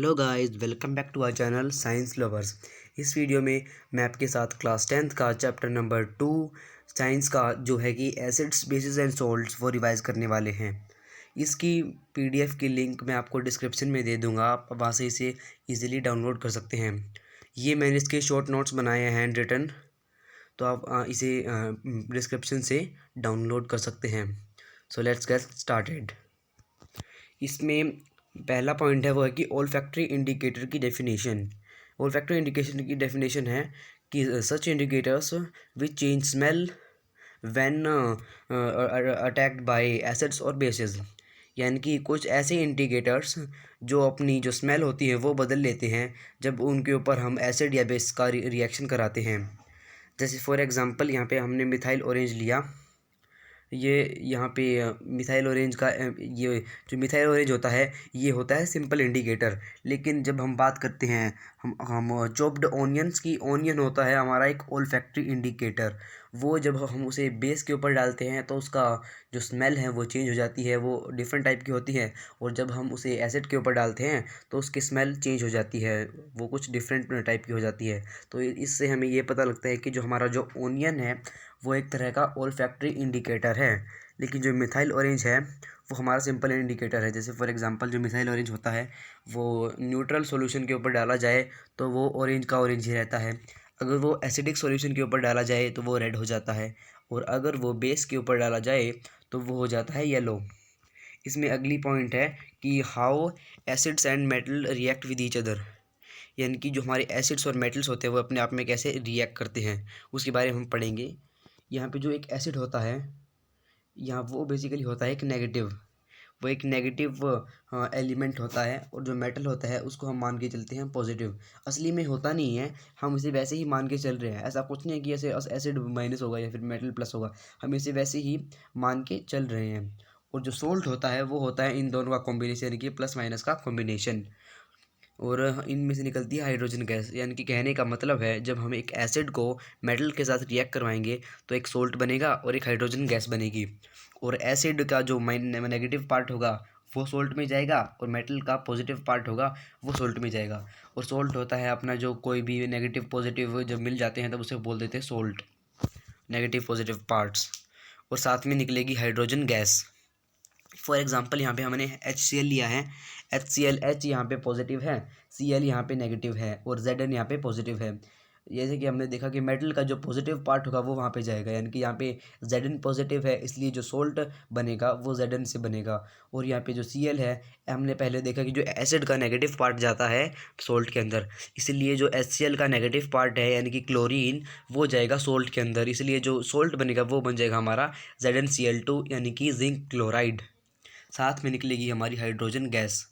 Hello guys, welcome back to our channel science lovers. इस video में मैं आपके साथ क्लास 10th का चैप्टर नंबर 2 साइंस का जो है कि एसिड्स बेसिस एंड सॉल्ट्स वो रिवाइज करने वाले हैं। इसकी पीडीएफ की लिंक मैं आपको डिस्क्रिप्शन में दे दूंगा, आप वहाँ से इसे इजीली डाउनलोड कर सकते हैं। ये मैंने इसके शॉर्ट नोट्स बनाए हैं हैंड रिटन, तो आप इसे डिस्क्रिप्शन से डाउनलोड कर सकते हैं। So let's get started. इसमें पहला पॉइंट है वो है कि ओल्फैक्टरी इंडिकेटर की डेफिनेशन। ओल्फैक्टरी इंडिकेशन की डेफिनेशन है कि such indicators which change smell when attacked by acids और बेसिस, यानी कि कुछ ऐसे इंडिकेटर्स जो अपनी जो स्मेल होती है वो बदल लेते हैं जब उनके ऊपर हम एसिड या बेस का रिएक्शन कराते हैं। जैसे फॉर एग्जांपल यहाँ पे हमने मिथाइल ऑरेंज लिया। ये यहाँ पे मिथाइल ऑरेंज का ये जो मिथाइल ऑरेंज होता है ये होता है सिंपल इंडिकेटर। लेकिन जब हम बात करते हैं हम चॉप्ड ऑनियंस की, ऑनियन होता है हमारा एक ओल्फैक्टरी इंडिकेटर। वो जब हम उसे बेस के ऊपर डालते हैं तो उसका जो स्मेल है वो चेंज हो जाती है, वो डिफरेंट टाइप की होती है। और जब हम उसे एसिड के ऊपर डालते हैं तो उसकी स्मेल चेंज हो जाती है, वो कुछ डिफरेंट टाइप की हो जाती है। तो इससे हमें ये पता लगता है कि जो हमारा जो ऑनियन है वो एक तरह का ओल्फैक्टरी इंडिकेटर है। लेकिन जो मिथाइल ऑरेंज है वो हमारा सिंपल इंडिकेटर है। जैसे फॉर एग्जांपल जो मिथाइल ऑरेंज होता है वो न्यूट्रल सॉल्यूशन के ऊपर डाला जाए तो वो ऑरेंज का ऑरेंज ही रहता है। अगर वो एसिडिक सॉल्यूशन के ऊपर डाला जाए तो वो रेड हो जाता है, और अगर वो बेस के ऊपर डाला जाए तो वो हो जाता है येलो। इसमें अगली पॉइंट है कि how acids and metal react with each other, यानी कि जो हमारे एसिड्स और मेटल्स होते हैं वो अपने आप में कैसे रिएक्ट करते हैं उसके बारे में हम पढ़ेंगे। यहाँ पे जो एक एसिड होता है यहाँ वो बेसिकली होता है एक नेगेटिव, वो एक नेगेटिव एलिमेंट होता है। और जो मेटल होता है उसको हम मान के चलते हैं पॉजिटिव। असली में होता नहीं है, हम इसे वैसे ही मान के चल रहे हैं। ऐसा कुछ नहीं है कि ऐसे एसिड माइनस होगा या फिर मेटल प्लस होगा, हम इसे वैसे ही मान के चल रहे हैं। और जो सोल्ट होता है वो होता है इन दोनों का कॉम्बिनेशन, यानी कि प्लस माइनस का कॉम्बिनेशन। और इनमें से निकलती है हाइड्रोजन गैस। यानी कि कहने का मतलब है जब हम एक एसिड को मेटल के साथ रिएक्ट करवाएंगे तो एक सोल्ट बनेगा और एक हाइड्रोजन गैस बनेगी। और एसिड का जो नेगेटिव पार्ट होगा वो सोल्ट में जाएगा, और मेटल का पॉजिटिव पार्ट होगा वो सोल्ट में जाएगा। और सोल्ट होता है अपना जो कोई भी नेगेटिव पॉजिटिव जब मिल जाते हैं तब उसे बोल देते हैं सोल्ट, नेगेटिव पॉजिटिव पार्ट्स। और साथ में निकलेगी हाइड्रोजन गैस। फॉर एग्जांपल यहाँ पे हमने HCl लिया है। HCl, H यहाँ पे पॉजिटिव है, Cl यहाँ पे नेगेटिव है, और Zn यहाँ पे पॉजिटिव है। जैसे कि हमने देखा कि मेटल का जो पॉजिटिव पार्ट होगा वो वहाँ पे जाएगा, यानी कि यहाँ पे Zn पॉजिटिव है इसलिए जो सोल्ट बनेगा वो Zn से बनेगा। और यहाँ पे जो Cl है, हमने पहले देखा कि जो एसिड का नेगेटिव पार्ट जाता है सोल्ट के अंदर, इसलिए जो HCl का नेगेटिव पार्ट है यानी कि क्लोरीन वो जाएगा सोल्ट के अंदर, इसलिए जो सोल्ट बनेगा वो बन जाएगा हमारा ZnCl2 यानी कि जिंक क्लोराइड। साथ में निकलेगी हमारी हाइड्रोजन गैस।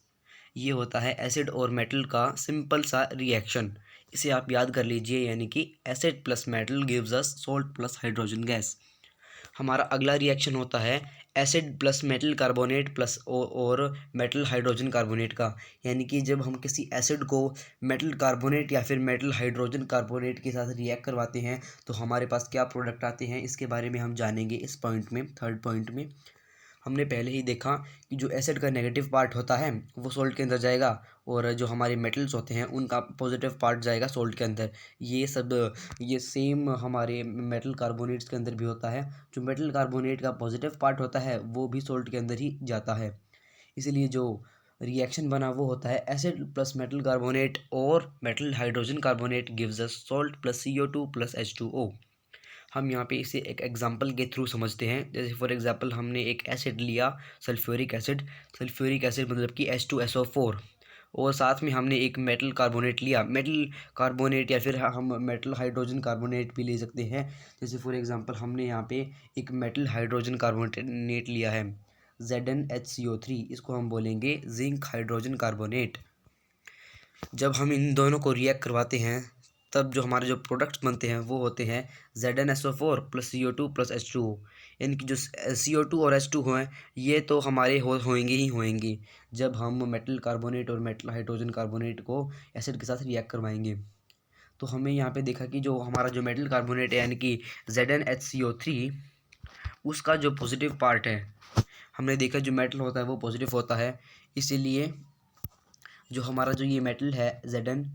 ये होता है एसिड और मेटल का सिंपल सा रिएक्शन, इसे आप याद कर लीजिए, यानी कि acid plus metal gives us salt plus hydrogen gas. हमारा अगला रिएक्शन होता है acid plus metal carbonate plus और मेटल हाइड्रोजन कार्बोनेट का। यानी कि जब हम किसी एसिड को मेटल कार्बोनेट या फिर मेटल हाइड्रोजन कार्बोनेट के साथ रिएक्ट करवाते हैं तो हमारे पास क्या प्रोडक्ट आते हैं, इसके बारे में हम जानेंगे इस पॉइंट में, थर्ड पॉइंट में। हमने पहले ही देखा कि जो एसिड का नेगेटिव पार्ट होता है वो सोल्ट के अंदर जाएगा, और जो हमारे मेटल्स होते हैं उनका पॉजिटिव पार्ट जाएगा सोल्ट के अंदर। ये सेम हमारे मेटल कार्बोनेट्स के अंदर भी होता है। जो मेटल कार्बोनेट का पॉजिटिव पार्ट होता है वो भी सोल्ट के अंदर ही जाता है। इसीलिए जो रिएक्शन बना वो होता है एसिड प्लस मेटल कार्बोनेट और metal hydrogen carbonate gives us salt plus CO2 plus H2O। हम यहाँ पे इसे एक एग्जांपल के थ्रू समझते हैं। जैसे फॉर एग्जांपल हमने एक एसिड लिया सल्फ्यूरिक एसिड, सल्फ्यूरिक एसिड मतलब कि H2SO4, और साथ में हमने एक मेटल कार्बोनेट लिया, मेटल कार्बोनेट या फिर हम मेटल हाइड्रोजन कार्बोनेट भी ले सकते हैं। जैसे फॉर एग्जांपल हमने यहाँ पे एक मेटल हाइड्रोजन कार्बोनेट लिया है ZnHCO3, इसको हम बोलेंगे जिंक हाइड्रोजन कार्बोनेट। जब हम इन दोनों को रिएक्ट करवाते हैं तब जो हमारे जो प्रोडक्ट्स बनते हैं वो होते हैं ZnSO4 plus CO2 plus H2O। यानी कि जो CO2 और H2O हैं ये तो हमारे होएंगे ही होएंगे जब हम मेटल कार्बोनेट और मेटल हाइड्रोजन कार्बोनेट को एसिड के साथ रिएक्ट करवाएंगे। तो हमें यहाँ पे देखा कि जो हमारा जो मेटल कार्बोनेट है यानी कि ZnHCO3, उसका जो पॉजिटिव पार्ट है, हमने देखा जो मेटल होता है वो पॉजिटिव होता है, इसीलिए जो हमारा जो ये मेटल है Zn,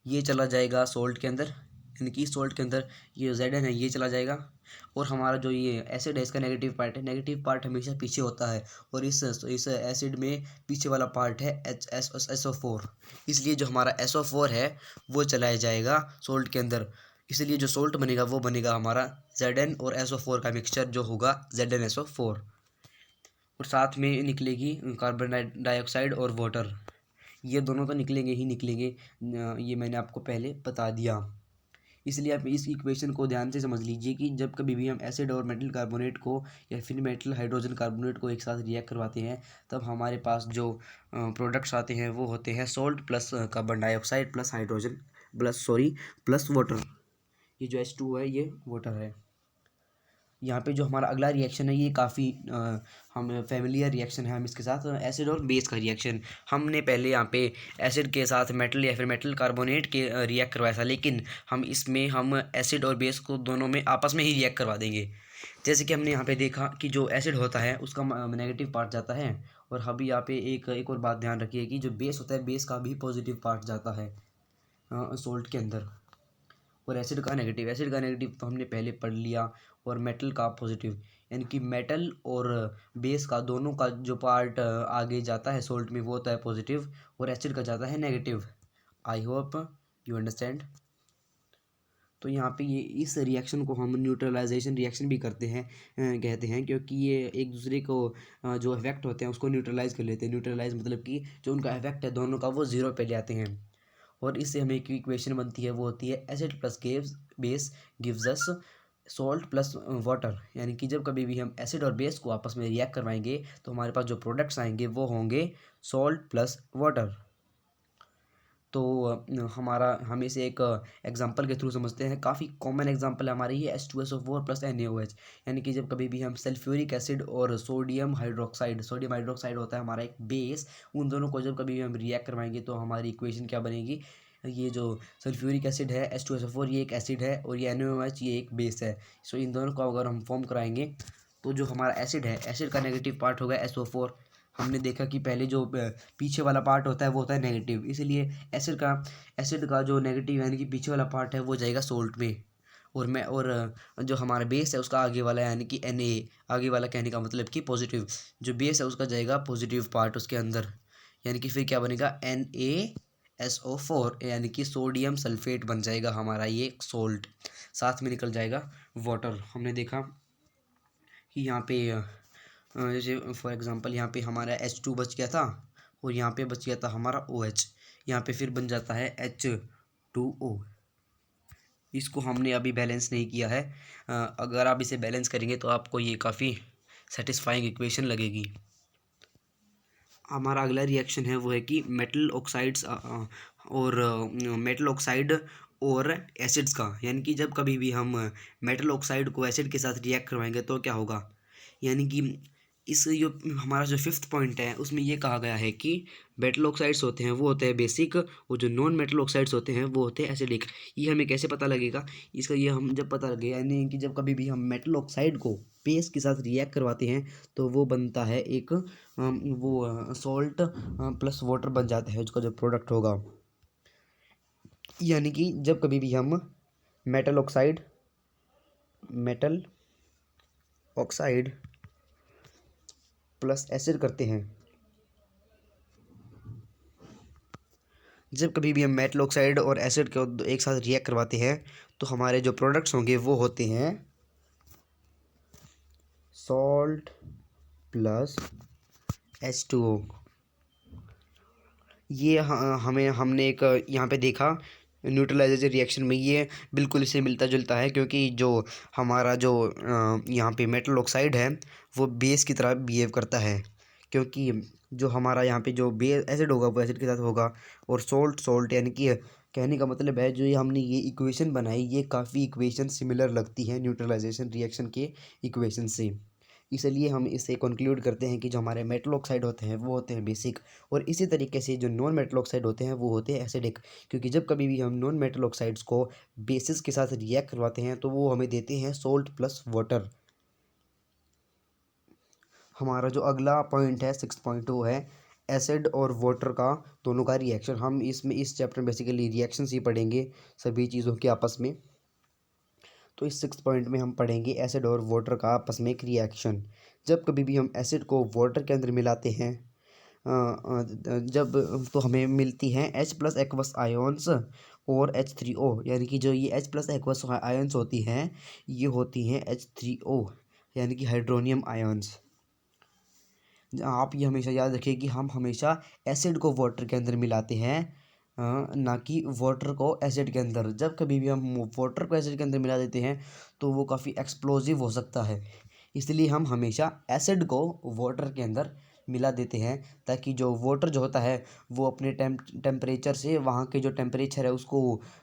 ये चला जाएगा सोल्ट के अंदर, यानी कि सोल्ट के अंदर ये Zn है ये चला जाएगा। और हमारा जो ये एसिड है इसका नेगेटिव पार्ट है, नेगेटिव पार्ट हमेशा पीछे होता है, और इस एसिड में पीछे वाला पार्ट है SO4, इसलिए जो हमारा SO4 है वो चलाया जाएगा सोल्ट के अंदर। इसलिए जो सोल्ट बनेगा वो बनेगा हमारा Zn और SO4 का मिक्सचर जो होगा ZnSO4, और साथ में निकलेगी कार्बन डाइऑक्साइड और वाटर। ये दोनों तो निकलेंगे ही निकलेंगे, ये मैंने आपको पहले बता दिया। इसलिए आप इस इक्वेशन को ध्यान से समझ लीजिए कि जब कभी भी हम एसिड और मेटल कार्बोनेट को या फिर मेटल हाइड्रोजन कार्बोनेट को एक साथ रिएक्ट करवाते हैं, तब हमारे पास जो प्रोडक्ट्स आते हैं वो होते हैं salt plus carbon dioxide plus hydrogen plus water. ये जो H2 है ये वाटर है। यहाँ पे जो हमारा अगला रिएक्शन है ये काफ़ी हम फेमिलियर रिएक्शन है हम इसके साथ, एसिड और बेस का रिएक्शन। हमने पहले यहाँ पे एसिड के साथ मेटल या फिर मेटल कार्बोनेट के रिएक्ट करवाया था, लेकिन हम इसमें हम एसिड और बेस को दोनों में आपस में ही रिएक्ट करवा देंगे। जैसे कि हमने यहाँ पे देखा कि जो एसिड होता है उसका नेगेटिव पार्ट जाता है, और अभी यहाँ पे एक और बात ध्यान रखिए कि जो बेस होता है बेस का भी पॉजिटिव पार्ट जाता है सोल्ट के अंदर, और एसिड का नेगेटिव तो हमने पहले पढ़ लिया, और मेटल का पॉजिटिव, यानी कि मेटल और बेस का दोनों का जो पार्ट आगे जाता है सोल्ट में वो होता है पॉजिटिव, और एसिड का जाता है negative. I hope you understand. तो यहाँ पे ये इस रिएक्शन को हम न्यूट्रलाइजेशन रिएक्शन भी करते हैं कहते हैं, क्योंकि ये एक दूसरे को जो इफेक्ट होते हैं उसको न्यूट्रलाइज कर लेते हैं। न्यूट्रलाइज मतलब कि जो उनका इफेक्ट है दोनों का वो जीरो पे ले आते हैं, और इससे हमें एक इक्वेशन बनती है वो होती है acid plus base gives us salt plus water. यानी कि जब कभी भी हम एसिड और बेस को आपस में रिएक्ट करवाएंगे तो हमारे पास जो प्रोडक्ट्स आएंगे वो होंगे सॉल्ट प्लस वाटर। तो हम इसे एक एग्जांपल के थ्रू समझते हैं। काफ़ी कॉमन एग्जांपल है हमारी ये H2SO4 प्लस NaOH, यानी कि जब कभी भी हम सल्फ्यूरिक एसिड और सोडियम हाइड्रोक्साइड होता है हमारा एक बेस, उन दोनों को जब कभी भी हम रिएक्ट करवाएंगे तो हमारी इक्वेशन क्या बनेगी। ये जो सल्फ्यूरिक एसिड है H2SO4 ये एक एसिड है, और ये NaOH ये एक बेस है। सो इन दोनों को अगर हम फॉर्म कराएंगे तो जो हमारा एसिड है, एसिड का नेगेटिव पार्ट होगा SO4। हमने देखा कि पहले जो पीछे वाला पार्ट होता है वो होता है नेगेटिव, इसलिए एसिड का जो नेगेटिव यानी कि पीछे वाला पार्ट है वो जाएगा सोल्ट में, और जो हमारा बेस है उसका आगे वाला यानी कि Na, आगे वाला कहने का मतलब कि पॉजिटिव, जो बेस है उसका जाएगा पॉजिटिव पार्ट उसके अंदर, यानी कि फिर क्या बनेगा NaSO4, यानी कि सोडियम सल्फेट बन जाएगा हमारा ये सोल्ट। साथ में निकल जाएगा वाटर। हमने देखा कि यहाँ पे जैसे फॉर एग्जांपल यहाँ पे हमारा H2 बच गया था, और यहाँ पे बच गया था हमारा OH, यहाँ पे फिर बन जाता है H2O। इसको हमने अभी बैलेंस नहीं किया है, अगर आप इसे बैलेंस करेंगे तो आपको ये काफ़ी सेटिस्फाइंग इक्वेशन लगेगी। हमारा अगला रिएक्शन है वो है कि मेटल ऑक्साइड और एसिड्स का, यानी कि जब कभी भी हम मेटल ऑक्साइड को एसिड के साथ रिएक्ट करवाएंगे तो क्या होगा। यानी कि इस जो हमारा जो फिफ्थ पॉइंट है उसमें ये कहा गया है कि मेटल ऑक्साइड्स होते हैं वो होते हैं बेसिक, और जो नॉन मेटल ऑक्साइड्स होते हैं वो होते हैं एसिडिक। ये हमें कैसे पता लगेगा इसका, ये हम जब पता लगेगा यानी कि जब कभी भी हम मेटल ऑक्साइड को बेस के साथ रिएक्ट करवाते हैं तो वो बनता है एक वो सॉल्ट प्लस वाटर बन जाता है उसका जो प्रोडक्ट होगा। यानी कि जब कभी भी हम मेटल ऑक्साइड प्लस एसिड करते हैं, जब कभी भी हम मेटल ऑक्साइड और एसिड को एक साथ रिएक्ट करवाते हैं तो हमारे जो प्रोडक्ट्स होंगे वो होते हैं सॉल्ट प्लस H2O। ये हमने एक यहाँ पे देखा न्यूट्रलाइजेशन रिएक्शन में, ये बिल्कुल इससे मिलता जुलता है, क्योंकि जो हमारा जो यहाँ पे मेटल ऑक्साइड है वो बेस की तरह बिहेव करता है, क्योंकि जो हमारा यहाँ पे जो बेस एसिड होगा वो एसिड के साथ होगा, और सॉल्ट यानी कि कहने का मतलब है जो ये हमने ये इक्वेशन बनाई ये काफ़ी इक्वेशन सिमिलर लगती है न्यूट्रलाइजेशन रिएक्शन के इक्वेशन से। इसलिए हम इसे कंक्लूड करते हैं कि जो हमारे मेटल ऑक्साइड होते हैं वो होते हैं बेसिक, और इसी तरीके से जो नॉन मेटल ऑक्साइड होते हैं वो होते हैं एसिडिक, क्योंकि जब कभी भी हम नॉन मेटल ऑक्साइड्स को बेसिस के साथ रिएक्ट करवाते हैं तो वो हमें देते हैं सोल्ट प्लस वाटर। हमारा जो अगला पॉइंट है 6.2 है एसिड और वाटर का दोनों का रिएक्शन। हम इसमें इस चैप्टर में बेसिकली रिएक्शंस ही पढ़ेंगे सभी चीज़ों के आपस में। तो इस 6 पॉइंट में हम पढ़ेंगे एसिड और वाटर का आपस में एक रिएक्शन। जब कभी भी हम एसिड को वाटर के अंदर मिलाते हैं जब तो हमें मिलती हैं H+ एक्वस आयोन्स और H3O, यानी कि जो ये H+ एक्वस आयोन्स होती हैं ये होती हैं H3O यानी कि हाइड्रोनियम आयोन्स। आप ये हमेशा याद रखिए कि हम हमेशा एसिड को वाटर के अंदर मिलाते हैं ना कि वाटर को एसिड के अंदर। जब कभी भी हम वाटर को एसिड के अंदर मिला देते हैं तो वो काफ़ी एक्सप्लोजिव हो सकता है, इसलिए हम हमेशा एसिड को वाटर के अंदर मिला देते हैं ताकि जो वाटर जो होता है वो अपने टेम्परेचर से वहाँ के जो टेम्परेचर है उसको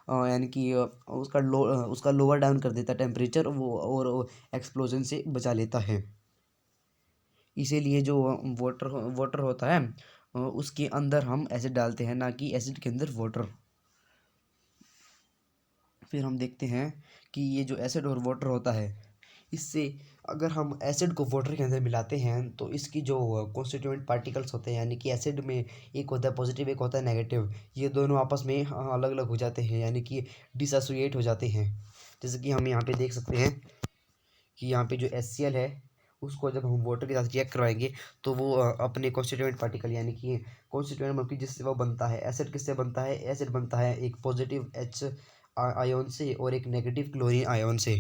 यानी कि उसका लोअर डाउन कर देता है टेम्परेचर वो, और एक्सप्लोजन से बचा लेता है। इसीलिए जो वाटर वाटर होता है उसके अंदर हम एसिड डालते हैं ना कि एसिड के अंदर वाटर। फिर हम देखते हैं कि ये जो एसिड और वाटर होता है इससे अगर हम एसिड को वाटर के अंदर मिलाते हैं तो इसकी जो कॉन्स्टिट्यूएंट पार्टिकल्स होते हैं, यानी कि एसिड में एक होता है पॉजिटिव एक होता है नेगेटिव, ये दोनों आपस में अलग अलग हो जाते हैं यानी कि डिसोसिएट हो जाते हैं। जैसे कि हम यहाँ पे देख सकते हैं कि यहाँ पे जो HCl है उसको जब हम वाटर के साथ रिएक्ट करवाएंगे तो वो अपने कॉन्स्टिट्यूएंट पार्टिकल यानी कि कॉन्स्टिट्यूएंट मतलब कि जिससे वो बनता है एसिड किससे बनता है, एसिड बनता है एक पॉजिटिव H आयोन से और एक नेगेटिव क्लोरीन आयोन से।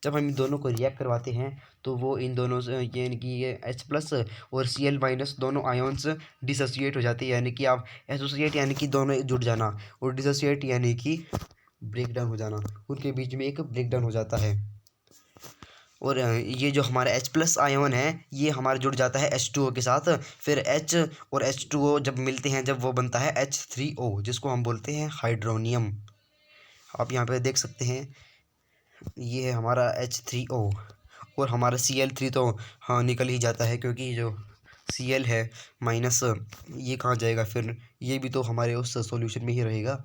जब हम इन दोनों को रिएक्ट करवाते हैं तो वो इन दोनों से यानी कि ये H+ और Cl- दोनों आयोन्स डिसोसिएट हो जाते हैं, यानी कि आप एसोसिएट यानी कि दोनों जुड़ जाना और डिसोसिएट यानी कि ब्रेक डाउन हो जाना, उनके बीच में एक ब्रेक डाउन हो जाता है। और ये जो हमारा H+ आयन है ये हमारा जुड़ जाता है H2O के साथ। फिर H और H2O जब मिलते हैं जब वो बनता है H3O जिसको हम बोलते हैं हाइड्रोनियम। आप यहाँ पे देख सकते हैं ये है हमारा H3O और हमारा Cl3 तो हाँ निकल ही जाता है क्योंकि जो Cl है माइनस ये कहाँ जाएगा, फिर ये भी तो हमारे उस सॉल्यूशन में ही रहेगा।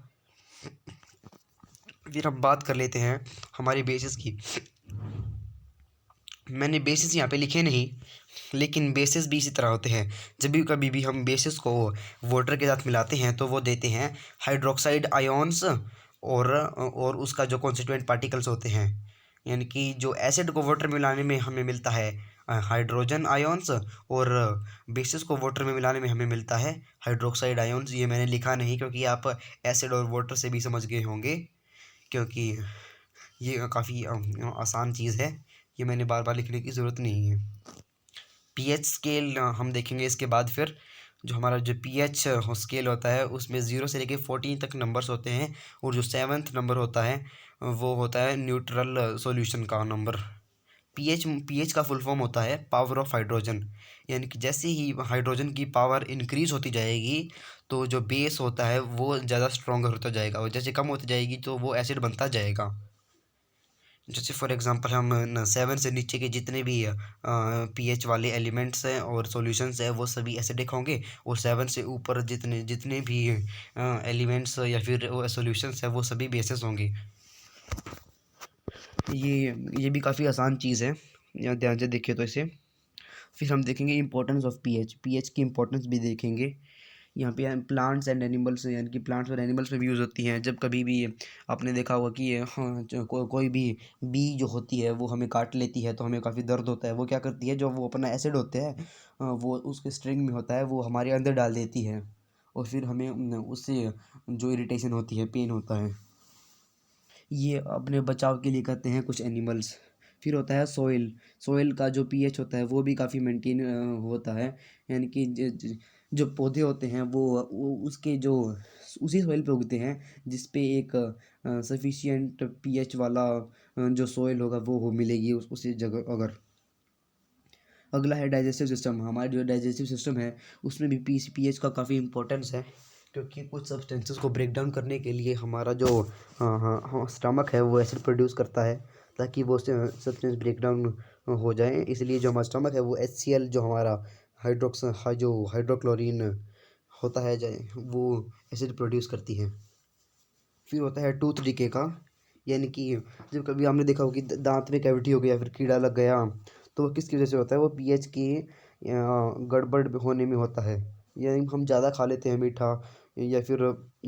फिर हम बात कर लेते हैं हमारी बेसिस की। मैंने बेसिस यहाँ पे लिखे नहीं लेकिन बेसिस भी इसी तरह होते हैं। जब भी कभी भी हम बेसिस को वाटर के साथ मिलाते हैं तो वो देते हैं हाइड्रोक्साइड आयोन्स और उसका जो कॉन्स्टिट्यूएंट पार्टिकल्स होते हैं, यानी कि जो एसिड को वाटर में मिलाने में हमें मिलता है हाइड्रोजन आयोन्स और बेसिस को वाटर में मिलाने में हमें मिलता है हाइड्रोक्साइड आयोन्स। ये मैंने लिखा नहीं क्योंकि आप एसिड और वाटर से भी समझ गए होंगे क्योंकि ये काफ़ी आसान चीज़ है, ये मैंने बार बार लिखने की ज़रूरत नहीं है। पीएच स्केल हम देखेंगे इसके बाद। फिर जो हमारा जो पीएच स्केल होता है उसमें 0 से लेके 14 तक नंबर्स होते हैं और जो 7th नंबर होता है वो होता है न्यूट्रल सॉल्यूशन का नंबर। पीएच का फुल फॉर्म होता है पावर ऑफ हाइड्रोजन, यानी कि जैसे ही हाइड्रोजन की पावर इंक्रीज होती जाएगी तो जो बेस होता है वो ज़्यादा स्ट्रॉन्गर होता जाएगा और जैसे कम होती जाएगी तो वो एसिड बनता जाएगा। जैसे फॉर एग्जांपल हम 7 से नीचे के जितने भी पीएच वाले एलिमेंट्स हैं और सॉल्यूशंस हैं वो सभी एसिडिक होंगे और 7 से ऊपर जितने जितने भी एलिमेंट्स या फिर सॉल्यूशंस हैं वो सभी बेसिस होंगे। ये भी काफ़ी आसान चीज़ है, यहाँ ध्यान से देखिए तो इसे। फिर हम देखेंगे इंपॉर्टेंस ऑफ पीएच की इंपॉर्टेंस भी देखेंगे। यहाँ पे प्लांट्स एंड एनिमल्स यानी कि प्लांट्स और एनिमल्स में भी यूज़ होती हैं। जब कभी भी आपने देखा होगा कि हाँ कोई भी बी जो होती है वो हमें काट लेती है तो हमें काफ़ी दर्द होता है, वो क्या करती है जो वो अपना एसिड होते हैं वो उसके स्ट्रिंग में होता है वो हमारे अंदर डाल देती है और फिर हमें उससे जो इरिटेशन होती है पेन होता है, ये अपने बचाव के लिए करते हैं कुछ एनिमल्स। फिर होता है सोइल का जो पीएच होता है वो भी काफ़ी मेंटेन होता है, यानी कि जो पौधे होते हैं वो उसके जो उसी सोइल पे उगते हैं जिस पे एक सफिशिएंट पीएच वाला जो सोइल होगा वो मिलेगी उसी जगह। अगर अगला है डाइजेस्टिव सिस्टम। हमारा जो डाइजेस्टिव सिस्टम है उसमें भी पीएच का काफ़ी इंपॉर्टेंस है क्योंकि कुछ सब्सटेंसेस को ब्रेक डाउन करने के लिए हमारा जो स्टमक है वो एसिड प्रोड्यूस करता है ताकि वो सब्सटेंस ब्रेक डाउन हो जाए। इसलिए जो हमारा स्टमक है वो HCl जो हमारा हाइड्रोक्लोरीन होता है वो एसिड प्रोड्यूस करती है। फिर होता है टूथ डिके का, यानी कि जब कभी आपने देखा हो कि दांत में कैविटी हो गया फिर कीड़ा लग गया तो वो किसकी वजह से होता है, वो पीएच के गड़बड़ होने में होता है। या हम ज़्यादा खा लेते हैं मीठा, या फिर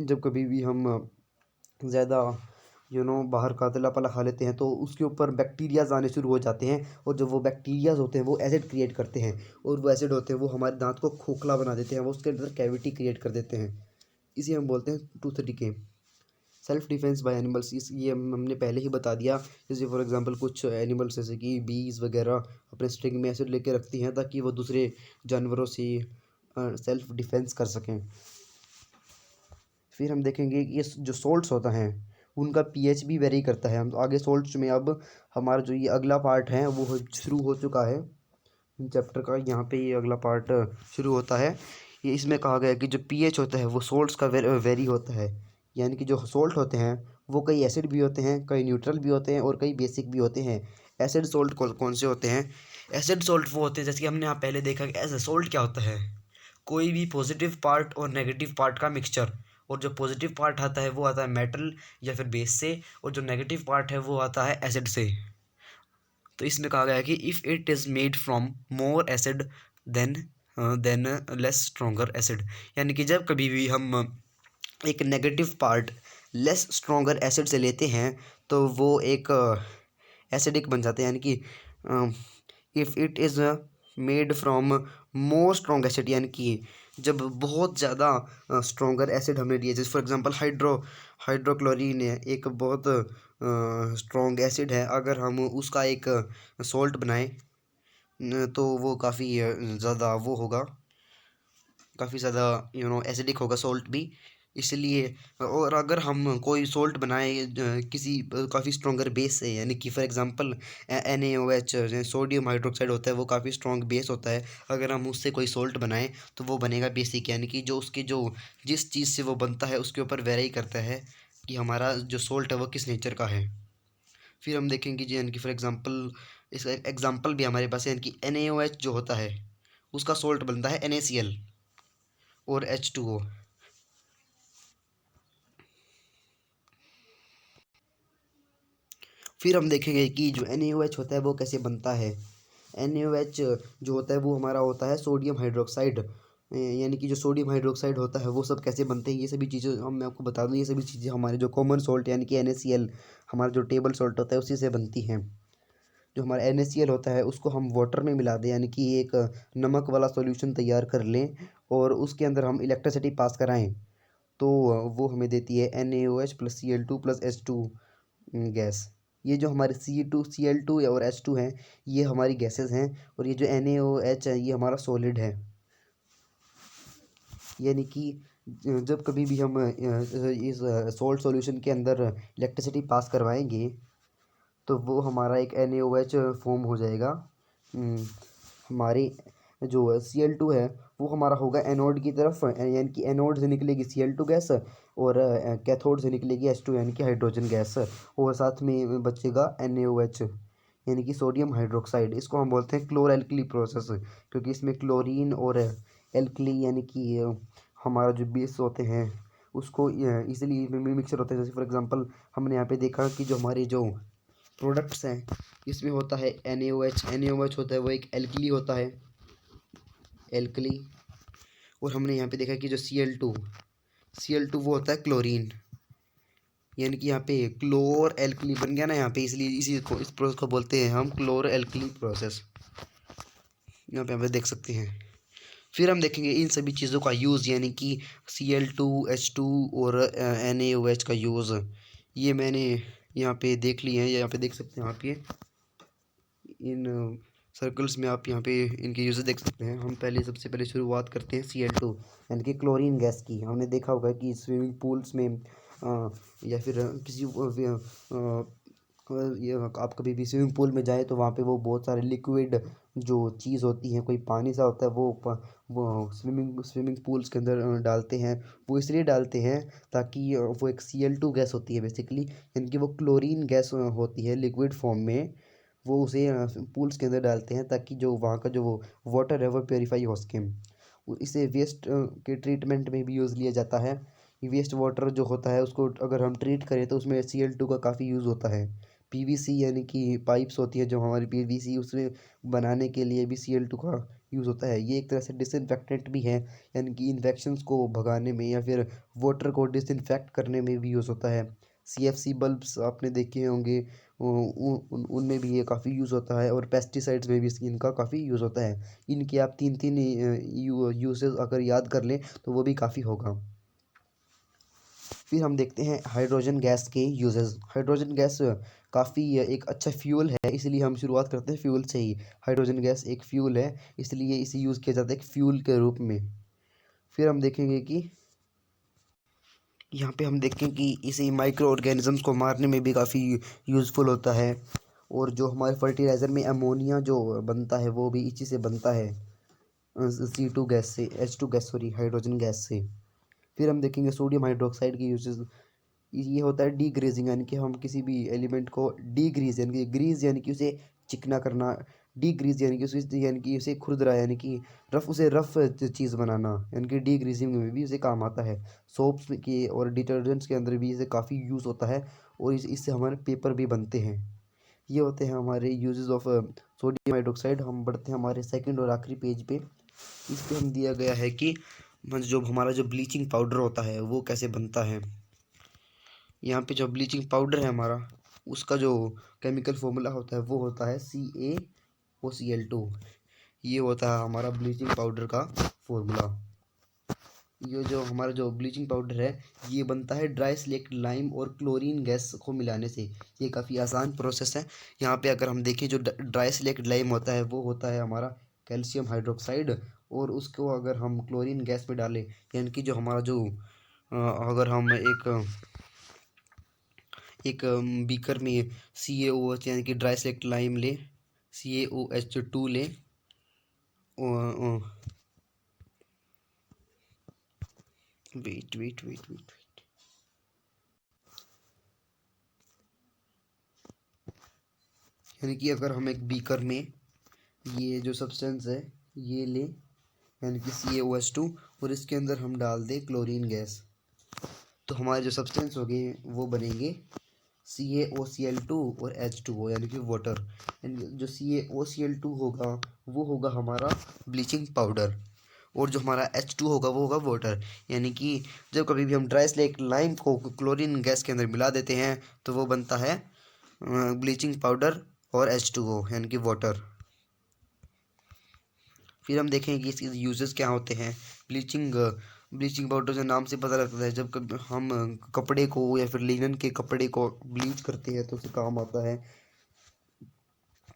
जब कभी भी हम ज़्यादा बाहर का तला पला खा लेते हैं तो उसके ऊपर बैक्टीरियाज आने शुरू हो जाते हैं, और जब वो बैक्टीरियाज होते हैं वो एसिड क्रिएट करते हैं, और वो एसिड होते हैं वो हमारे दांत को खोखला बना देते हैं, वो उसके अंदर कैविटी क्रिएट कर देते हैं। इसे हम बोलते हैं tooth decay. Self defence by animals, इस ये हमने पहले ही बता दिया। जैसे फॉर एग्जांपल कुछ एनिमल्स जैसे कि बीज वगैरह अपने स्ट्रिंग में एसिड लेके रखती हैं ताकि वो दूसरे जानवरों से सेल्फ डिफेंस कर सकें। फिर हम देखेंगे कि ये जो सोल्ट्स होता है उनका पीएच भी वेरी करता है। हम आगे सोल्ट्स में, अब हमारा जो ये अगला पार्ट है वो शुरू हो चुका है चैप्टर का। यहाँ पे ये अगला पार्ट शुरू होता है। ये इसमें कहा गया है कि जो पीएच होता है वो सोल्ट्स का वेरी होता है। यानी कि जो सोल्ट होते हैं वो कई एसिड भी होते हैं, कई न्यूट्रल भी होते हैं, और कई बेसिक भी होते हैं। एसिड सोल्ट कौन से होते हैं? एसिड सोल्ट वो होते हैं, जैसे कि हमने यहाँ पहले देखा कि एसिड सोल्ट क्या होता है, कोई भी पॉजिटिव पार्ट और नेगेटिव पार्ट का मिक्सचर। और जो पॉजिटिव पार्ट आता है वो आता है मेटल या फिर बेस से, और जो नेगेटिव पार्ट है वो आता है एसिड से। तो इसमें कहा गया है कि if it is made from more acid then then less stronger acid. यानी कि जब कभी भी हम एक negative part less stronger acid से लेते हैं तो वो एक एसिडिक बन जाते हैं। यानी कि if it is made from more strong acid, यानी कि जब बहुत ज़्यादा स्ट्रॉन्गर एसिड हमने लिए, जैसे फॉर एग्जांपल हाइड्रोक्लोरीन है, एक बहुत स्ट्रॉन्ग एसिड है। अगर हम उसका एक सॉल्ट बनाएं तो वो काफ़ी ज़्यादा वो होगा, काफ़ी ज़्यादा एसिडिक होगा सॉल्ट भी। इसलिए, और अगर हम कोई सॉल्ट बनाए किसी काफ़ी स्ट्रॉन्गर बेस से, यानी कि for example NaOH sodium hydroxide होता है, वो काफ़ी स्ट्रॉन्ग बेस होता है। अगर हम उससे कोई सॉल्ट बनाएं तो वो बनेगा बेसिक, यानी कि जो उसके जो जिस चीज़ से वो बनता है उसके ऊपर वेरी करता है कि हमारा जो सॉल्ट है वो किस नेचर का है। फिर हम देखेंगे जी, यानी कि फॉर एग्जांपल इसका एक एग्जांपल भी हमारे पास है, यानी कि NaOH जो होता है उसका सॉल्ट बनता है NaCl और H2O। फिर हम देखेंगे कि जो NaOH होता है वो कैसे बनता है। NaOH जो होता है वो हमारा होता है सोडियम हाइड्रोक्साइड। यानी कि जो सोडियम हाइड्रोक्साइड होता है वो सब कैसे बनते हैं, ये सभी चीज़ें हम मैं आपको बता दूँ। ये सभी चीज़ें हमारे जो कॉमन सॉल्ट यानी कि NaCl, हमारा जो टेबल सॉल्ट होता है उसी से बनती हैं। जो हमारा NaCl होता है उसको हम वाटर में मिला दें, यानी कि एक नमक वाला सॉल्यूशन तैयार कर लें और उसके अंदर हम इलेक्ट्रिसिटी पास कराएं तो वो हमें देती है NaOH plus Cl2 plus H2 gas. ये जो हमारे Cl2 और H2 हैं ये हमारी गैसेस हैं, और ये जो NaOH है ये हमारा सॉलिड है। यानी कि जब कभी भी हम इस सॉल्ट सॉल्यूशन के अंदर इलेक्ट्रिसिटी पास करवाएंगे तो वो हमारा एक NaOH फॉर्म हो जाएगा। हमारी जो Cl2 है वो हमारा होगा एनोड की तरफ, यानी कि एनोड से निकलेगी Cl2 गैस, और कैथोड से निकलेगी H2 यानी कि हाइड्रोजन गैस, और साथ में बचेगा NaOH यानी कि सोडियम हाइड्रोक्साइड। इसको हम बोलते हैं क्लोर एल्कली प्रोसेस, क्योंकि इसमें क्लोरीन और एल्कली यानी कि हमारा जो बेस होते हैं उसको इजीली मिक्सर होते हैं। जैसे फॉर एग्जांपल हमने यहाँ पे देखा कि जो हमारे जो प्रोडक्ट्स हैं इसमें होता है NaOH होता है वो एक एल्कली होता है, एल्कली। और हमने यहाँ पे देखा कि जो Cl2 वो होता है क्लोरीन, यानी कि यहाँ पे क्लोर एल्कली बन गया ना यहाँ पे, इसलिए इस प्रोसेस को बोलते हैं हम क्लोर एल्कली प्रोसेस। यहाँ पे हम देख सकते हैं। फिर हम देखेंगे इन सभी चीज़ों का यूज़, यानी कि Cl2 H2 और NaOH का यूज़। ये मैंने यहाँ पे देख लिए हैं, यहाँ पे देख सकते हैं आप, ये इन सर्कल्स में आप यहाँ पे इनके यूज़ देख सकते हैं। हम पहले सबसे पहले शुरुआत करते हैं Cl2 यानी कि क्लोरीन गैस की। हमने देखा होगा कि स्विमिंग पूल्स में या फिर किसी ये आप कभी भी स्विमिंग पूल में जाए तो वहाँ पे वो बहुत सारे लिक्विड जो चीज़ होती है, कोई पानी सा होता है, वो स्विमिंग पूल्स के अंदर डालते हैं। वो इसलिए डालते हैं ताकि वो एक Cl2 गैस होती है बेसिकली, यानी कि वो क्लोरीन गैस होती है लिक्विड फॉर्म में। वो उसे पूल्स के अंदर डालते हैं ताकि जो वहाँ का जो वो वाटर है वो प्योरीफाई हो सके। इसे वेस्ट के ट्रीटमेंट में भी यूज़ लिया जाता है। वेस्ट वाटर जो होता है उसको अगर हम ट्रीट करें तो उसमें Cl2 का काफ़ी यूज़ होता है। PVC यानी कि पाइप्स होती है जो हमारी PVC, उसमें बनाने के लिए भी Cl2 का यूज़ होता है। ये एक तरह से डिसइंफेक्टेंट भी है, यानी कि इन्फेक्शंस को भगाने में या फिर वाटर को डिसइंफेक्ट करने में भी यूज़ होता है। CFC बल्ब्स आपने देखे होंगे, उनमें भी ये काफ़ी यूज़ होता है, और पेस्टिसाइड्स में भी इनका काफ़ी यूज़ होता है। इनके आप 3-3 यूसेस अगर याद कर लें तो वो भी काफ़ी होगा। फिर हम देखते हैं हाइड्रोजन गैस के यूजेस। हाइड्रोजन गैस काफ़ी एक अच्छा फ्यूल है, इसलिए हम शुरुआत करते हैं फ्यूल से ही। हाइड्रोजन गैस एक फ्यूल है, इसलिए इसे यूज़ किया जाता है एक फ्यूल के रूप में। फिर हम देखेंगे कि यहाँ पे हम देखें कि इसे माइक्रो ऑर्गेनिजम्स को मारने में भी काफ़ी यूज़फुल होता है। और जो हमारे फर्टिलाइज़र में अमोनिया जो बनता है वो भी इसी से बनता है, C2 गैस से, H2 gas, sorry, hydrogen gas से। फिर हम देखेंगे सोडियम हाइड्रोक्साइड के यूजेस। ये होता है डीग्रीजिंग, यानी कि हम किसी भी एलिमेंट को डीग्रीज, यानी कि ग्रीज यानी कि उसे चिकना करना, डीग्रीज यानी कि उसे खुरदरा, यानी कि उसे रफ चीज़ बनाना, यानी कि डीग्रीजिंग में भी उसे काम आता है। सोप्स के और डिटर्जेंट्स के अंदर भी इसे काफ़ी यूज़ होता है, और इससे हमारे पेपर भी बनते हैं। ये होते हैं हमारे यूजेस ऑफ सोडियम हाइड्रोक्साइड। हम बढ़ते हैं हमारे सेकंड और आखिरी पेज पे। इस पे हम दिया गया है कि जो हमारा जो ब्लीचिंग पाउडर होता है वो कैसे बनता है। यहाँ पे जो ब्लीचिंग पाउडर है हमारा, उसका जो केमिकल फॉर्मूला होता है वो होता है CaOCl2। ये होता है हमारा ब्लीचिंग पाउडर का फॉर्मूला। ये जो हमारा जो ब्लीचिंग पाउडर है ये बनता है ड्राई स्लेक्ट लाइम और क्लोरीन गैस को मिलाने से। ये काफ़ी आसान प्रोसेस है। यहाँ पे अगर हम देखें जो ड्राई स्लेक्ट लाइम होता है वो होता है हमारा कैल्शियम हाइड्रोक्साइड, और उसको अगर हम क्लोरीन गैस में डालें, यानी कि जो हमारा जो अगर हम एक बीकर में CaOH यानी कि ड्राई सेलेक्ट लाइम ले, CaOH2 ले, वेट, यानी कि अगर हम एक बीकर में ये जो सब्सटेंस है ये ले, यानी कि CaOH2, और इसके अंदर हम डाल दें क्लोरीन गैस, तो हमारे जो सब्सटेंस हो गए वो बनेंगे CaOCl2 और H2O, यानी कि वाटर। जो CaOCl2 होगा वो होगा हमारा ब्लीचिंग पाउडर, और जो हमारा H2 होगा वो होगा वाटर। यानी कि जब कभी भी हम ड्राई स्लेक्ट लाइम को क्लोरीन गैस के अंदर मिला देते हैं तो वो बनता है ब्लीचिंग पाउडर और H2O, यानी कि वाटर। फिर हम देखेंगे कि इसके यूजेस क्या होते हैं। ब्लीचिंग पाउडर जो नाम से पता लगता है, जब कभी हम कपड़े को या फिर लिनन के कपड़े को ब्लीच करते हैं तो उसे काम आता है।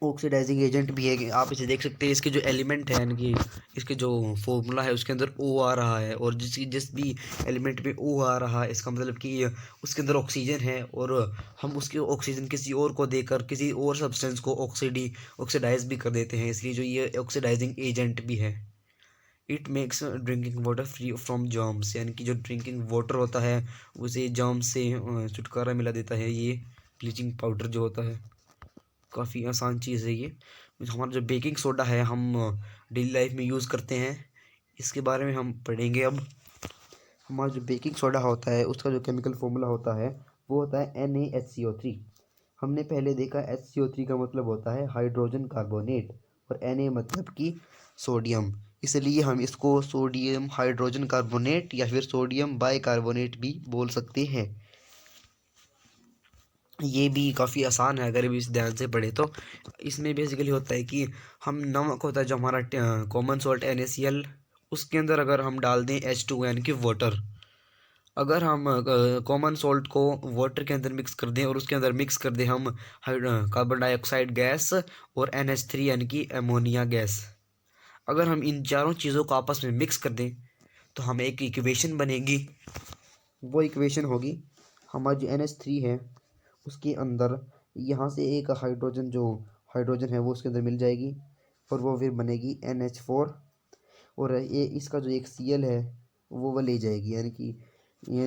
ऑक्सीडाइजिंग एजेंट भी है, कि आप इसे देख सकते हैं। इसके जो एलिमेंट है, यानी कि इसके जो फॉर्मूला है उसके अंदर O आ रहा है, और जिस भी एलिमेंट में O आ रहा है इसका मतलब कि उसके अंदर ऑक्सीजन है, और हम उसके ऑक्सीजन किसी और को देकर किसी और सब्सटेंस को ऑक्सीडाइज भी कर देते हैं, इसलिए जो ये ऑक्सीडाइजिंग एजेंट भी है। It makes drinking water free from germs, यानी कि जो ड्रिंकिंग वाटर होता है उसे जर्म्स से छुटकारा मिला देता है ये ब्लीचिंग पाउडर जो होता है। काफ़ी आसान चीज़ है ये। हमारा जो बेकिंग सोडा है हम डेली लाइफ में यूज़ करते हैं, इसके बारे में हम पढ़ेंगे अब। हमारा जो बेकिंग सोडा होता है उसका जो केमिकल फॉर्मूला होता है वो होता है NaHCO3। हमने पहले देखा HCO3 का मतलब होता है हाइड्रोजन कार्बोनेट, और Na मतलब कि सोडियम, इसलिए हम इसको सोडियम हाइड्रोजन कार्बोनेट या फिर सोडियम बाइकार्बोनेट भी बोल सकते हैं। ये भी काफ़ी आसान है अगर भी इस ध्यान से पढ़े तो। इसमें बेसिकली होता है कि हम नमक होता है जो हमारा कॉमन सॉल्ट NaCl, उसके अंदर अगर हम डाल दें H2 यानी कि वाटर, अगर हम कॉमन सॉल्ट को वाटर के अंदर मिक्स कर दें और उसके अंदर मिक्स कर दें हम कार्बन डाइऑक्साइड गैस और NH3 यानी कि अमोनिया गैस, अगर हम इन चारों चीज़ों को आपस में मिक्स कर दें तो हमें एक इक्वेशन बनेगी। वो इक्वेशन होगी हमारी जो NH3 है उसके अंदर यहाँ से एक हाइड्रोजन है वो उसके अंदर मिल जाएगी, और वो फिर बनेगी NH4, और ये इसका जो एक Cl है वो ले जाएगी, यानी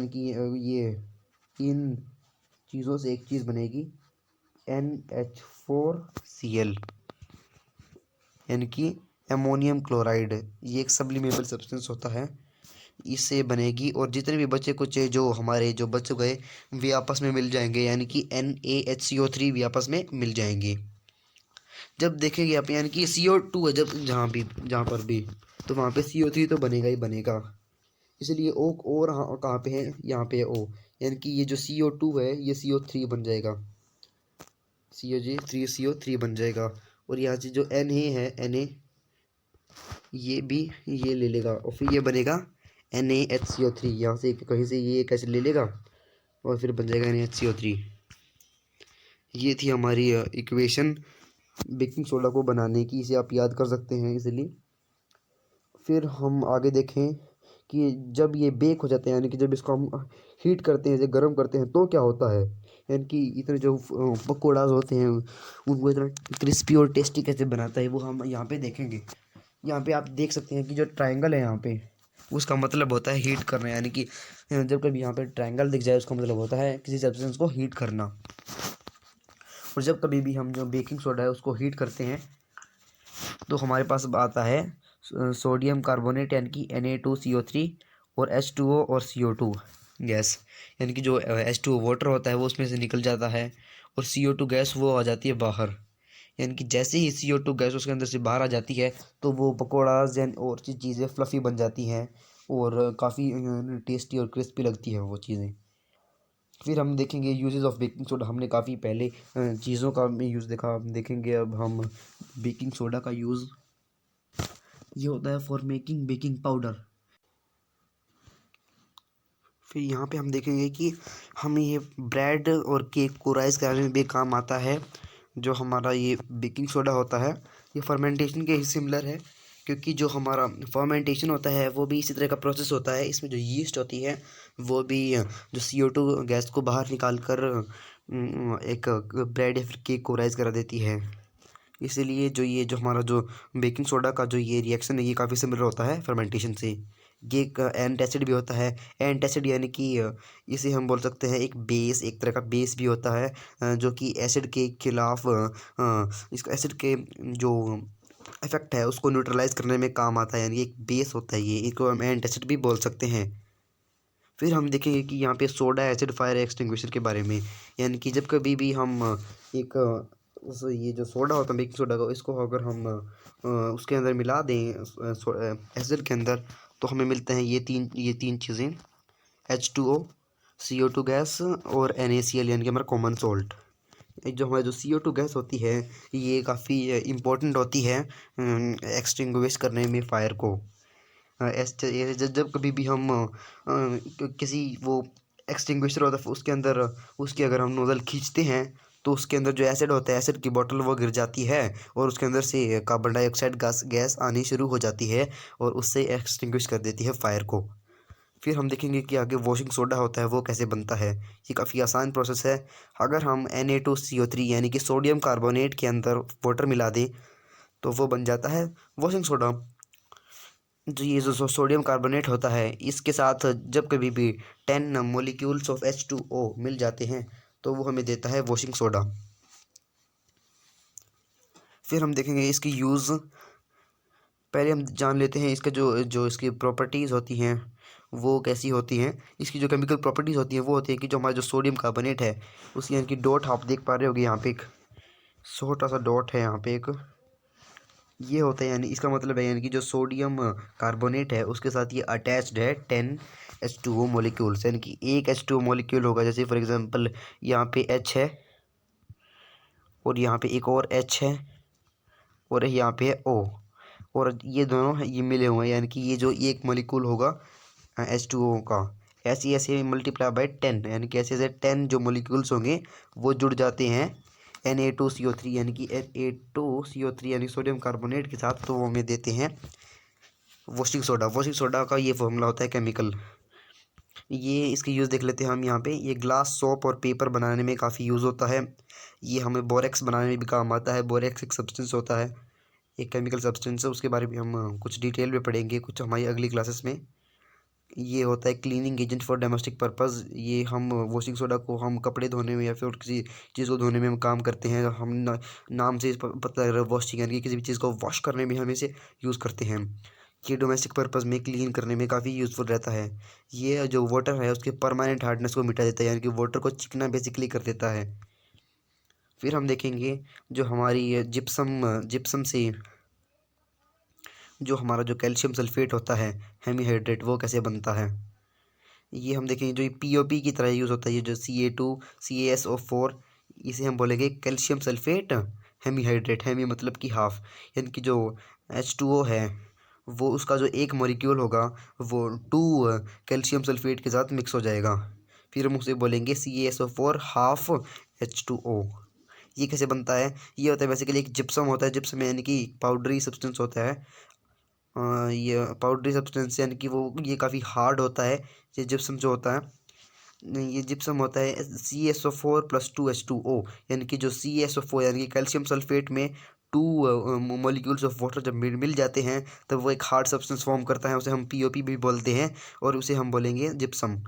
कि ये इन चीज़ों से एक चीज़ बनेगी NH4Cl, यानी कि अमोनियम क्लोराइड। ये एक सब्लिमेबल सब्सटेंस होता है, इससे बनेगी, और जितने भी बचे कुछ जो हमारे जो बच गए वे आपस में मिल जाएंगे, यानी कि NaHCO3 भी आपस में मिल जाएंगे। जब देखेंगे आप यानी कि CO2 है, जब जहाँ पर भी, तो वहाँ पे CO3 तो बनेगा ही बनेगा। इसलिए ओ और कहाँ पे है, यहाँ पे है O, यानी कि ये जो CO2 है ये CO3 बन जाएगा, CO3 बन जाएगा। और यहाँ से जो Na है, Na ये भी ये ले लेगा और फिर ये बनेगा NaHCO3। यहाँ से कहीं से ये कैसे ले लेगा और फिर बन जाएगा NaHCO3। ये थी हमारी इक्वेशन बेकिंग सोडा को बनाने की, इसे आप याद कर सकते हैं इजीली। फिर हम आगे देखें कि जब ये बेक हो जाते हैं, यानी कि जब इसको हम हीट करते हैं, जैसे गर्म करते हैं, तो क्या होता है, यानी कि इतने जो पकौड़ाज होते हैं उनको इतना क्रिस्पी और टेस्टी कैसे बनाता है, वो हम यहाँ पे देखेंगे। यहाँ पे आप देख सकते हैं कि जो ट्रायंगल है यहाँ पे, उसका मतलब होता है हीट करना, यानी कि जब कभी यहाँ पे ट्रायंगल दिख जाए उसका मतलब होता है किसी सब्सटेंस को हीट करना। और जब कभी भी हम जो बेकिंग सोडा है उसको हीट करते हैं तो हमारे पास आता है सोडियम कार्बोनेट, यानी कि Na2CO3 और H2O और CO2 गैस, यानी कि जो H2O वाटर होता है वो उसमें से निकल जाता है और CO2 गैस वो आ जाती है बाहर। यानी कि जैसे ही CO2 गैस उसके अंदर से बाहर आ जाती है तो वो पकौड़ाज और चीज़ें फ्लफ़ी बन जाती हैं और काफ़ी टेस्टी और क्रिस्पी लगती है वो चीज़ें। फिर हम देखेंगे यूजेस ऑफ बेकिंग सोडा। हमने काफ़ी पहले चीज़ों का यूज़ देखा, हम देखेंगे अब हम बेकिंग सोडा का यूज़। ये होता है फॉर मेकिंग बेकिंग पाउडर। फिर यहाँ पे हम देखेंगे कि हम ये ब्रेड और केक को राइस कराने में भी काम आता है। जो हमारा ये बेकिंग सोडा होता है ये फर्मेंटेशन के ही सिमिलर है, क्योंकि जो हमारा फर्मेंटेशन होता है वो भी इसी तरह का प्रोसेस होता है। इसमें जो यीस्ट होती है वो भी जो CO2 गैस को बाहर निकाल कर एक ब्रेड या फिर केक को राइस करा देती है। इसीलिए जो हमारा जो बेकिंग सोडा का जो ये रिएक्शन है ये काफ़ी सिमिलर होता है फर्मेंटेशन से। ये एक एंटासिड भी होता है। एंटासिड यानी कि इसे हम बोल सकते हैं एक बेस, एक तरह का बेस भी होता है जो कि एसिड के खिलाफ इसका एसिड के जो इफेक्ट है उसको न्यूट्रलाइज करने में काम आता है, यानी एक बेस होता है ये, इसको हम एंटासिड भी बोल सकते हैं। फिर हम देखेंगे कि यहाँ पे सोडा एसिड फायर एक्सटिंग्विशर के बारे में, यानी कि जब कभी भी हम एक ये जो सोडा होता है बेकिंग सोडा का, इसको अगर हम उसके अंदर मिला दें एसिड के अंदर, तो हमें मिलते हैं ये तीन चीज़ें, H2O, CO2 गैस और NaCl, यानी कि हमारा कॉमन सॉल्ट। जो हमारी जो CO2 गैस होती है ये काफ़ी इम्पोर्टेंट होती है एक्सटिंग्विश करने में फायर को। जब कभी भी हम किसी वो एक्सटिंग्विशर होता है उसके अंदर उसकी अगर हम नोज़ल खींचते हैं तो उसके अंदर जो एसिड होता है, एसिड की बोतल वो गिर जाती है और उसके अंदर से कार्बन डाइऑक्साइड गैस आनी शुरू हो जाती है और उससे एक्सटिंग्विश कर देती है फायर को। फिर हम देखेंगे कि आगे वॉशिंग सोडा होता है वो कैसे बनता है। ये काफ़ी आसान प्रोसेस है। अगर हम Na2CO3 यानी कि सोडियम कार्बोनेट के अंदर वाटर मिला दें तो वो बन जाता है वॉशिंग सोडा। जो ये जो सोडियम कार्बोनेट होता है इसके साथ जब कभी भी 10 मोलिक्यूल्स ऑफ H2O मिल जाते हैं तो वो हमें देता है वॉशिंग सोडा। फिर हम देखेंगे इसकी यूज़। पहले हम जान लेते हैं इसका जो जो इसकी प्रॉपर्टीज़ होती हैं वो कैसी होती हैं। इसकी जो केमिकल प्रॉपर्टीज़ होती हैं वो होती है कि जो हमारा जो सोडियम कार्बोनेट है उसकी यानी कि डॉट आप देख पा रहे होगे, यहाँ पे एक छोटा सा डॉट है यहाँ पे एक, ये होता है यानी इसका मतलब है यानी कि जो सोडियम कार्बोनेट है उसके साथ ये अटैच्ड है 10 H2O मोलिक्यूल्स, यानी कि एक H2O मोलिक्यूल होगा। जैसे फॉर एग्जांपल यहाँ पे H है और यहाँ पे एक और H है और यहाँ पे है O, और ये दोनों ये मिले हुए हैं, यानी कि ये जो एक मोलिक्यूल होगा H2O का, ऐसे ऐसे मल्टीप्लाई बाय 10, यानी कि ऐसे ऐसे 10 जो मोलिक्यूल्स होंगे वो जुड़ जाते हैं Na2CO3, यानी कि Na2CO3 यानी सोडियम कार्बोनेट के साथ, तो वो हमें देते हैं वॉशिंग सोडा। वॉशिंग सोडा का ये फॉर्मूला होता है केमिकल। ये इसके यूज़ देख लेते हैं हम यहाँ पे। ये ग्लास, सोप और पेपर बनाने में काफ़ी यूज़ होता है। ये हमें बोरेक्स बनाने में भी काम आता है। बोरेक्स एक सब्सटेंस होता है, एक केमिकल सब्सटेंस है, उसके बारे में हम कुछ डिटेल में पढ़ेंगे कुछ हमारी अगली क्लासेस में। ये होता है cleaning agent for domestic purpose. ये हम वॉशिंग सोडा को हम कपड़े धोने में या फिर किसी चीज़ को धोने में हम काम करते हैं। हम नाम से पता लग रहा है वॉशिंग, यानी कि किसी भी चीज़ को वॉश करने में हम इसे यूज़ करते हैं। ये डोमेस्टिक पर्पस में क्लीन करने में काफ़ी यूज़फुल रहता है। ये जो वाटर है उसके परमानेंट हार्डनेस को मिटा देता है, यानी कि वाटर को चिकना बेसिकली कर देता है। फिर हम देखेंगे जो हमारी जिप्सम से जो हमारा जो कैल्शियम सल्फेट होता है हेमीहाइड्रेट, वो कैसे बनता है। ये हम देखेंगे जो ये पीओपी की तरह यूज़ होता है, ये जो CA2CaSO4, इसे हम बोलेंगे कैल्शियम सल्फेट हेमीहाइड्रेट। हेमी मतलब कि हाफ, यानी कि जो H2O है वो उसका जो एक मॉलिक्यूल होगा वो 2 कैल्शियम सल्फेट के साथ मिक्स हो जाएगा। फिर हम उसे बोलेंगे CaSO4 हाफ H2O। ये कैसे बनता है, ये होता है बेसिकली एक जिप्सम होता है, जिप्सम यानी कि पाउडरी सब्सटेंस होता है। ये पाउडरी सब्सटेंस यानी कि वो ये काफ़ी हार्ड होता है। ये जिप्सम जो होता है, ये जिप्सम होता है CaSO4+2H2O, यानी कि जो CaSO4 यानी कि कैल्शियम सल्फेट में 2 मॉलिक्यूल्स ऑफ वाटर जब मिल जाते हैं तब वो एक हार्ड सब्सटेंस फॉर्म करता है, उसे हम पीओपी भी बोलते हैं और उसे हम बोलेंगे जिप्सम।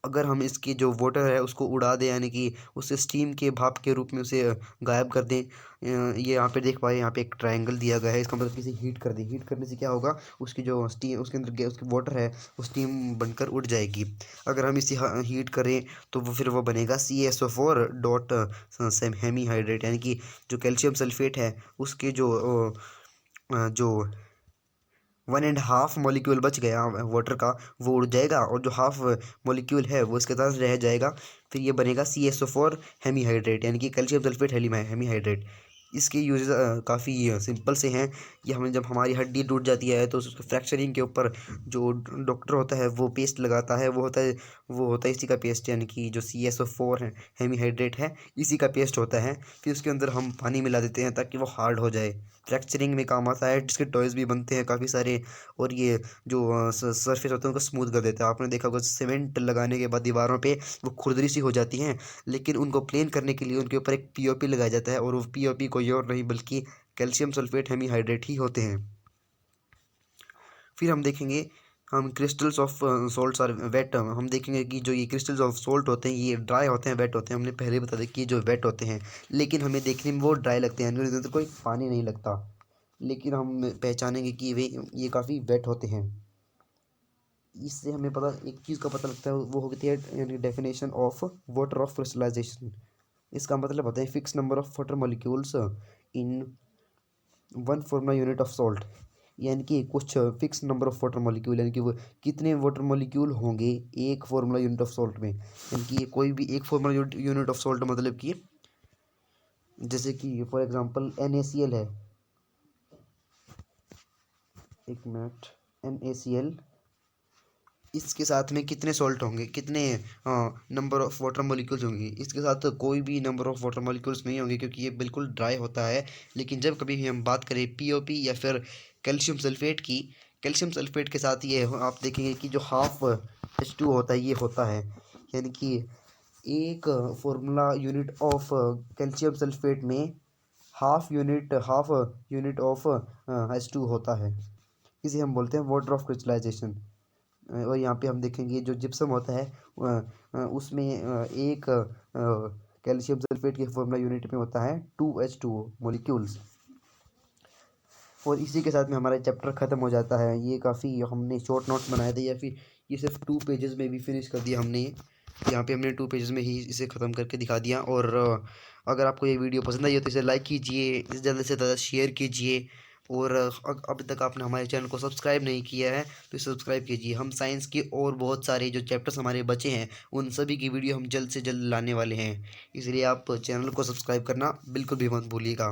अगर हम इसकी जो वाटर है उसको उड़ा दें, यानी कि उसे स्टीम के भाप के रूप में उसे गायब कर दें, ये यहाँ पे देख पाए, यहाँ पे एक ट्रायंगल दिया गया है, इसका मतलब किसी हीट कर दें। हीट करने से क्या होगा, उसकी जो स्टीम उसके अंदर उसकी वाटर है वो स्टीम बनकर उड़ जाएगी। अगर हम इसे हीट करें तो वो फिर वो बनेगा CaSO4 डॉट हेमी हाइड्रेट, यानी कि जो कैल्शियम सल्फेट है उसके जो 1.5 मॉलिक्यूल बच गया वाटर का, वो उड़ जाएगा और जो हाफ मॉलिक्यूल है वो इसके साथ रह जाएगा। फिर ये बनेगा CaSO4 हेमी हाइड्रेट, यानी कि कैल्शियम सल्फेट हेमी हाइड्रेट। इसके यूजेस काफ़ी सिंपल से हैं। ये हमें जब हमारी हड्डी टूट जाती है तो उसके फ्रैक्चरिंग के ऊपर जो डॉक्टर होता है वो पेस्ट लगाता है, वो होता है इसी का पेस्ट, यानी कि जो CaSO4 है हेमी हाइड्रेट है, इसी का पेस्ट होता है। फिर उसके अंदर हम पानी मिला देते हैं ताकि वो हार्ड हो जाए। फ्रैक्चरिंग में काम आता है, जिसके टॉयज़ भी बनते हैं काफ़ी सारे। और ये जो सरफेस होता है उनको स्मूथ कर देता है। आपने देखा होगा सीमेंट लगाने के बाद दीवारों पे वो खुरदरी सी हो जाती हैं, लेकिन उनको प्लेन करने के लिए उनके ऊपर एक पीओपी लगाया जाता है, और वो पीओपी कोई और नहीं बल्कि कैल्शियम सल्फेट हेमी हाइड्रेट ही होते हैं। फिर हम देखेंगे हम crystals of salts are wet. हम देखेंगे कि जो ये क्रिस्टल्स ऑफ सॉल्ट होते हैं ये ड्राई होते हैं, वेट होते हैं। हमने पहले बता दिया कि जो वेट होते हैं, लेकिन हमें देखने में वो ड्राई लगते हैं, यानी तो कोई पानी नहीं लगता, लेकिन हम पहचानेंगे कि वे ये काफ़ी वेट होते हैं। इससे हमें पता एक चीज़ का पता लगता है, वो होती है यानी definition of water of crystallisation. इसका मतलब होता है fix number of water molecules in 1 formula unit of salt, यानी कि कुछ fix number of water molecule, यानी कि वो कितने वाटर मॉलिक्यूल होंगे एक फार्मूला यूनिट ऑफ सॉल्ट में। यानी कि कोई भी एक फार्मूला यूनिट ऑफ सॉल्ट मतलब कि जैसे कि फॉर एग्जांपल NaCl है, एक मिनट, NaCl, इसके साथ में कितने सॉल्ट होंगे, कितने नंबर ऑफ वाटर मॉलिक्यूल्स होंगे। इसके साथ कोई भी नंबर ऑफ वाटर मॉलिक्यूल्स नहीं होंगे क्योंकि ये बिल्कुल ड्राई होता है। लेकिन जब कभी भी हम बात करें पीओपी या फिर कैल्शियम सल्फेट की, कैल्शियम सल्फेट के साथ ये आप देखेंगे कि जो हाफ H2 होता है ये होता है, यानी कि एक formula unit of calcium sulphate में हाफ यूनिट ऑफ H2 होता है। इसे हम बोलते हैं वाटर ऑफ क्रिस्टलाइजेशन। और यहाँ पे हम देखेंगे जो जिप्सम होता है उसमें एक कैल्शियम सल्फेट के फार्मूला यूनिट में होता है 2H2O मॉलिक्यूल्स। और इसी के साथ में हमारा चैप्टर ख़त्म हो जाता है। ये काफ़ी हमने शॉर्ट नोट्स बनाए थे, या फिर ये सिर्फ 2 पेजेस में भी फिनिश कर दिया हमने। यहाँ पे हमने 2 पेजेस में ही इसे ख़त्म करके दिखा दिया। और अगर आपको ये वीडियो पसंद आई हो तो इसे लाइक कीजिए, इसे ज़्यादा से ज़्यादा शेयर कीजिए। और अभी तक आपने हमारे चैनल को सब्सक्राइब नहीं किया है तो इसे सब्सक्राइब कीजिए। हम साइंस के और बहुत सारे जो चैप्टर्स हमारे बचे हैं उन सभी की वीडियो हम जल्द से जल्द लाने वाले हैं, इसलिए आप चैनल को सब्सक्राइब करना बिल्कुल भी मत भूलिएगा।